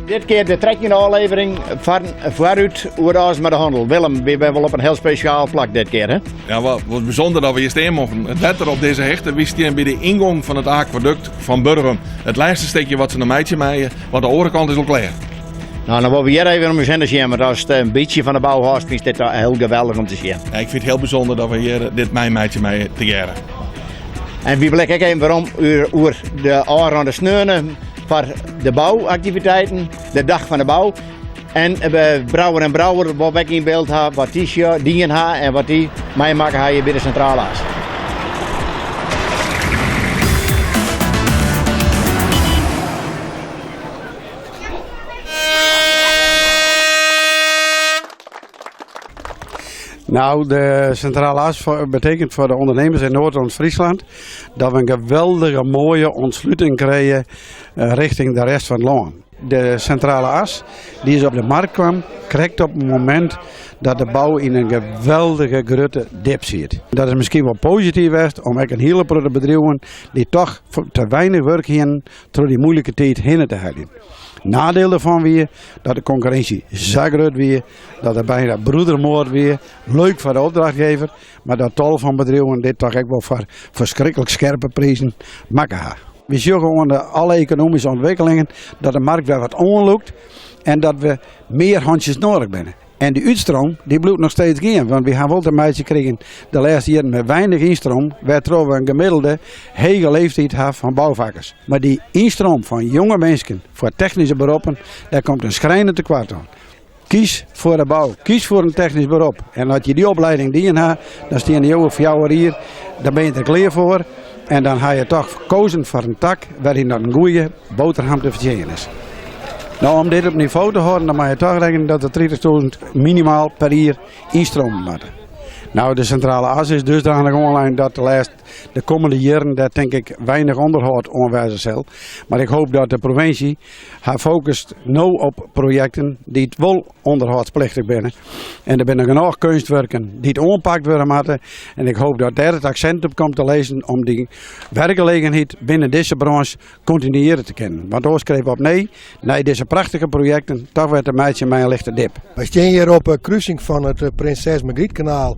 Dit keer de trekkende aflevering van vooruit hoe met de handel. Willem, we zijn wel op een heel speciaal vlak dit keer, hè? Ja, wat bijzonder dat we hier staan mogen. Het wetter op deze hechte, we staan bij de ingang van het aquaduct van Burgum. Het laatste stukje wat ze een meidje maaien, want de andere kant is al klaar. Nou, dan willen we hier even om zender zien, maar als het een beetje van de bouw is, is dit heel geweldig om te zien. Ja, ik vind het heel bijzonder dat we hier dit meidje mee te jaren. En wie blik ik even waarom over de aanrande sneunen voor de bouwactiviteiten, de dag van de bouw. En Brouwer en Brouwer, wat ik in beeld heb, wat die dingen hebben en wat die mij maken hier bij de centrale as. Nou, de centrale as betekent voor de ondernemers in Noord-Friesland dat we een geweldige mooie ontsluiting krijgen richting de rest van het land. De centrale as die is op de markt kwam, krijgt op het moment dat de bouw in een geweldige grote dip zit. Dat is misschien wel positief is om een hele grote bedrijven die toch te weinig werk hebben door die moeilijke tijd heen te halen. Nadeel daarvan weer dat de concurrentie zo groot weer, dat er bijna broedermoord weer, leuk voor de opdrachtgever, maar dat tal van bedrijven dit toch ook wel voor verschrikkelijk scherpe prijzen maken. We zien onder alle economische ontwikkelingen dat de markt weer wat onlukt en dat we meer handjes nodig hebben. En die uitstroom die blijft nog steeds gaan, want we hebben wel een meisje gekregen de laatste jaren met weinig instroom, waardoor we een gemiddelde hege leeftijd hebben van bouwvakkers. Maar die instroom van jonge mensen voor technische beroepen, daar komt een schrijnend tekort aan. Kies voor de bouw, kies voor een technisch beroep. En als je die opleiding die je hebt, dan staan die jongen voor jou hier, daar ben je er klaar voor. En dan ga je toch gekozen voor een tak waarin dat een goede boterham te verdienen is. Nou, om dit op niveau te houden, dan mag je toch rekenen dat er 30.000 minimaal per jaar instromen moeten. Nou, de centrale as is dusdanig online dat de komende jaren dat denk ik weinig onderhoud aanwijzen zal. Maar ik hoop dat de provincie haar focust nu op projecten die het wel onderhoudsplichtig zijn. En er zijn genoeg kunstwerken die het aanpakt worden moeten. En ik hoop dat daar het accent op komt te lezen om die werkgelegenheid binnen deze branche continueren te kennen. Want ons schreef op nee deze prachtige projecten, toch werd een meidje mij een lichte dip. We staan hier op een kruising van het Prinses Margrietkanaal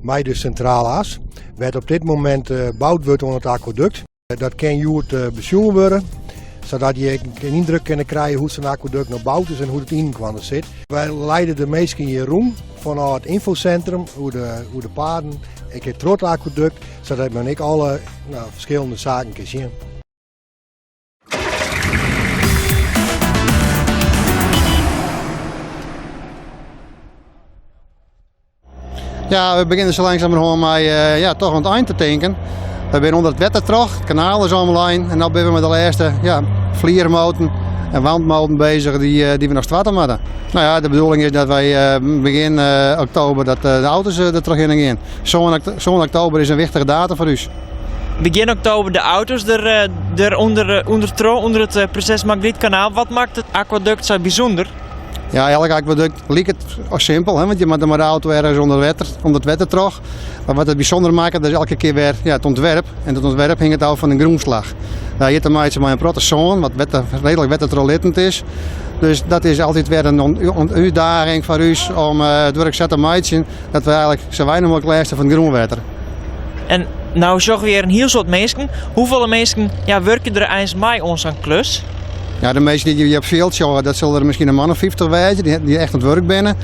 met de centrale as. Werd op dit moment gebouwd wordt onder het aquaduct. Dat kan je bezoeken worden, zodat je een indruk kan krijgen hoe zo'n aquaduct nog gebouwd is en hoe het in kwam zit. Wij leiden de mensen hier rond vanuit het infocentrum, hoe de paden, ik heb het aquaduct, zodat men alle verschillende zaken kan zien. Ja, we beginnen zo langzamerhand met toch aan het eind te denken. We zijn onder het wetter terug, het kanaal is online en nu zijn we met de laatste vliermoten en wandmoten bezig die we nog starten moeten. Nou ja, de bedoeling is dat wij begin oktober dat de auto's er terug in gaan. Zo'n oktober is een wichtige datum voor ons. Begin oktober de auto's onder het Prinses Margrietkanaal. Wat maakt het aquaduct zo bijzonder? Ja, elk aquaduct lijkt het simpel, hè? Want je moet met de auto ergens onder het wetter terug. Maar wat het bijzonder maakt, dat is elke keer weer het ontwerp. En het ontwerp hing het af van een groenslag. Hier te maken met een proteson, wat redelijk wettertrollittend is. Dus dat is altijd weer een uitdaging voor ons om het werk zo te maken dat we eigenlijk zo weinig mogelijk lezen van het groenwetter. En nou zorgen we weer een heel soort mensen. Hoeveel mensen werken er eens mee ons aan klus? Ja, de meesten die je op veld zorgen, dat zullen er misschien een man of 50 wezen die echt aan het werk zijn.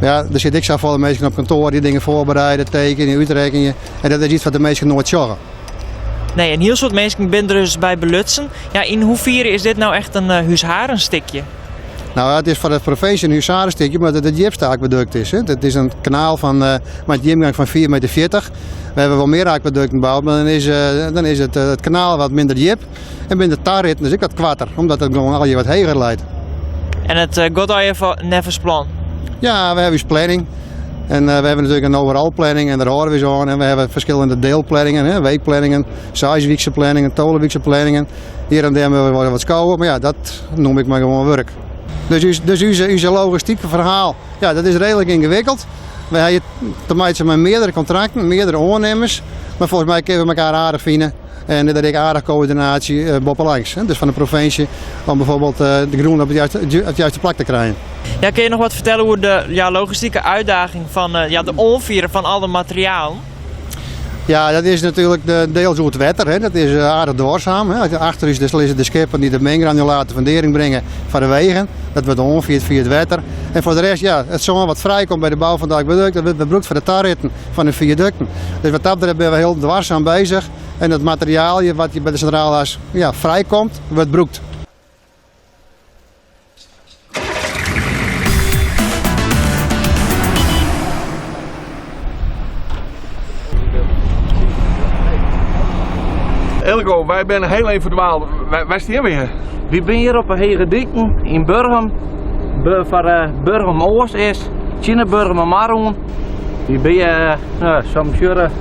Ja, er zit ik zoveel mensen op kantoor die dingen voorbereiden, tekenen, uitrekenen. En dat is iets wat de meesten nooit zorgen. Nee, een heel soort mensen ben er dus bij belutsen. Ja, in hoeverre is dit nou echt een huisharenstikje? Nou, het is voor de provincie een huisharenstikje, maar dat het Jipsta-aquaduct is. Hè. Het is een kanaal met een ingang van 4,40 meter. We hebben wel meer aquaducten gebouwd, maar dan is het kanaal wat minder diep. En binnen de tarritten is ook wat kwatter, omdat het gewoon al je wat heger leidt. En het gaat al even nevens plan? Ja, we hebben dus planning. En we hebben natuurlijk een overal planning en daar horen we zo aan. En we hebben verschillende deelplanningen, weekplanningen, 6-weekse planningen, 12-weekse planningen. Hier en daar hebben we wat schouwen, maar ja, dat noem ik maar gewoon werk. Dus onze logistieke verhaal, ja, dat is redelijk ingewikkeld. We hebben te maken met meerdere contracten, meerdere ondernemers. Maar volgens mij kunnen we elkaar aardig vinden. En dat is aardige coördinatie bovenlangs, dus van de provincie, om bijvoorbeeld de groen op het juiste plek te krijgen. Ja, kun je nog wat vertellen hoe de logistieke uitdaging van de onvieren van al het materiaal? Ja, dat is natuurlijk deels door het wetter. Hè. Dat is aardig doorzaam. Hè. Achter is de schepen die de meengranulaten van dering brengen van de wegen. Dat wordt ongeveer via het wetter. En voor de rest, ja, het zomaar wat vrijkomt bij de bouw van het aquaduct. Dat wordt gebruikt voor de tarritten van de viaducten. Dus wat dat betreft zijn we heel dwarszaam bezig. En het materiaal wat bij de centrale as vrijkomt, wordt gebruikt. Elko, wij zijn heel even verdwaald. Waar staan we hier? We zijn hier op een hege dikken in Burgum. Voor Burgum Oost is China Burgum Maroon. We zijn soms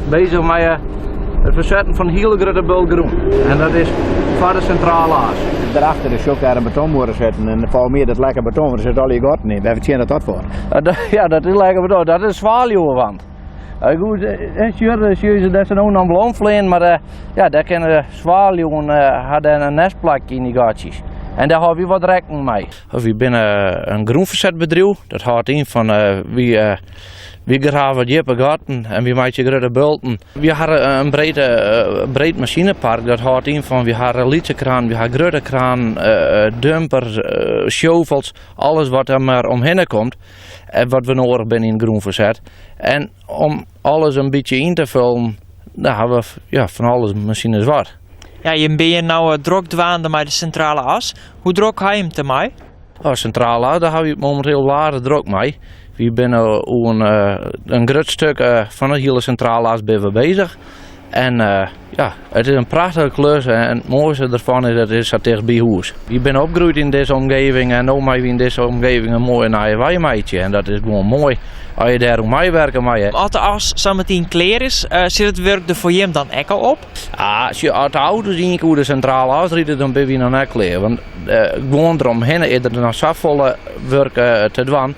bezig met het verzetten van hele grote bulgroen. En dat is voor de centrale as. Daarachter is ook daar een betonmoer zetten en voor meer dat lekker beton, er zit al je gat in. We hebben dat voor. Ja, dat is lekker beton. Dat is zwaluwwand. Goed, dat is ook een blomvleen, maar daar kunnen zwaluwen hadden een nestplek in die gatjes. En daar hebben we wat rekening mee. We zijn een groenverzetbedrijf. Dat houdt in van we graven diepe gaten en we maken grote bulten. We hebben een breed machinepark. Dat houdt in van we hebben lietjekraan, we hebben grote kraan, dumpers, shovels, alles wat er maar omheen komt. En wat we nodig hebben in groenverzet. En om alles een beetje in te vullen, daar hebben we van alles machines wat. Ja, je bent nou druk dwaande met de centrale as. Hoe druk ga je hem te mij? Centrale as, daar hebben we momenteel waarde druk mee. We zijn een groot stuk van de hele centrale as bezig. En het is een prachtige klus en het mooiste ervan is dat het zo dicht bij huis. Je bent opgegroeid in deze omgeving en nu maak je in deze omgeving een mooie naaie meidje. En dat is gewoon mooi als je daar mee werken mag. Als de as zo meteen klaar is, zit het werk er voor je dan ekkel op? Als je uit de auto ziet hoe de centrale as rijdt, dan ben je nog net klaar. Want gewoon eromheen is er nog zoveel werk te doen.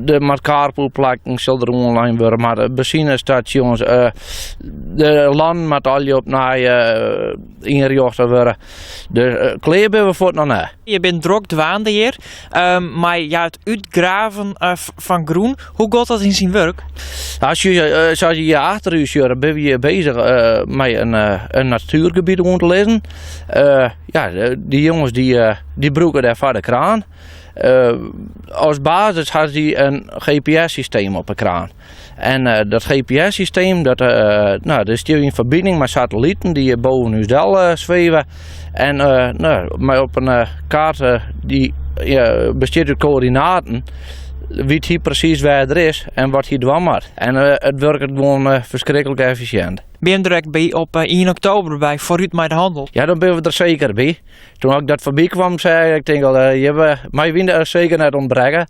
De markaarpoelplakken zullen er online worden, maar de benzinestations, de land met al je op naar ingericht worden. De kleer hebben we voor het nog niet. Je bent druk dwaande hier, maar het uitgraven van groen, hoe gaat dat in zijn werk? Als je hier achter je shirt ben je bezig met een natuurgebied om te lezen. Die jongens die broeken daar voor de kraan. Als basis had hij een GPS-systeem op de kraan. En dat GPS-systeem, dat is in verbinding met satellieten die boven uw dal zweven. En maar op een kaart die bestaat uit coördinaten, weet hij precies waar er is en wat hij doen moet. En het werkt gewoon verschrikkelijk efficiënt. Ben je direct bij op 1 oktober bij Vooruit met de Handel? Ja, dan ben we er zeker bij. Toen ik dat voorbij kwam, zei ik denk al, mij winnen er zeker net ontbreken.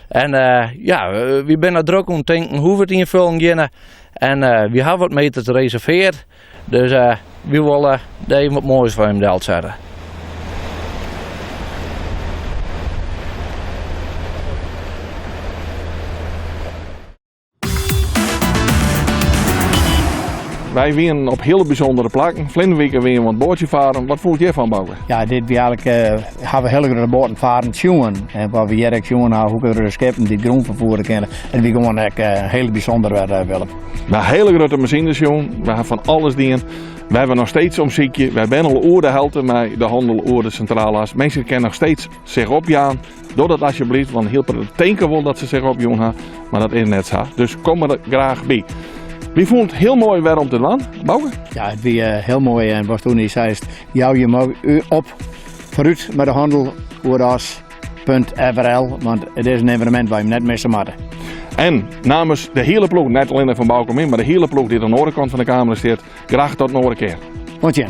En we zijn er druk om te denken hoe we het invullen kunnen. En we hebben wat meters gereserveerd. Dus we willen daar even wat moois voor hem deel zetten. Wij winnen op hele bijzondere plekken. Vlinde week weer een wat bootje varen. Wat voelt jij van, Bouke? Ja, dit we eigenlijk hebben we hele grote boten varen tjoen. En waar we hier ook tjoen hebben, hoe we de schepen die groen vervoeren kunnen. En we gewoon heel bijzonder willen. We hebben hele grote machines, jongen. We hebben van alles dingen. We hebben nog steeds om ziekje. Wij zijn al oer de helden met de handel oer de centrale as. Mensen kunnen nog steeds zich opjaan. Doe dat alsjeblieft, want heel veel denken wel dat ze zich opjoen. Maar dat is net zo. Dus kom er graag bij. Wie vond het heel mooi weer om te doen, Bouke? Ja, het was heel mooi en wat toen zei, jou je mag u op vooruit met de handel oeras.frl, want het is een evenement waar je net missen moet. En namens de hele ploeg, net alleen van Bouke, maar de hele ploeg die aan de andere kant van de kamer staat, graag tot nog een keer. Want je.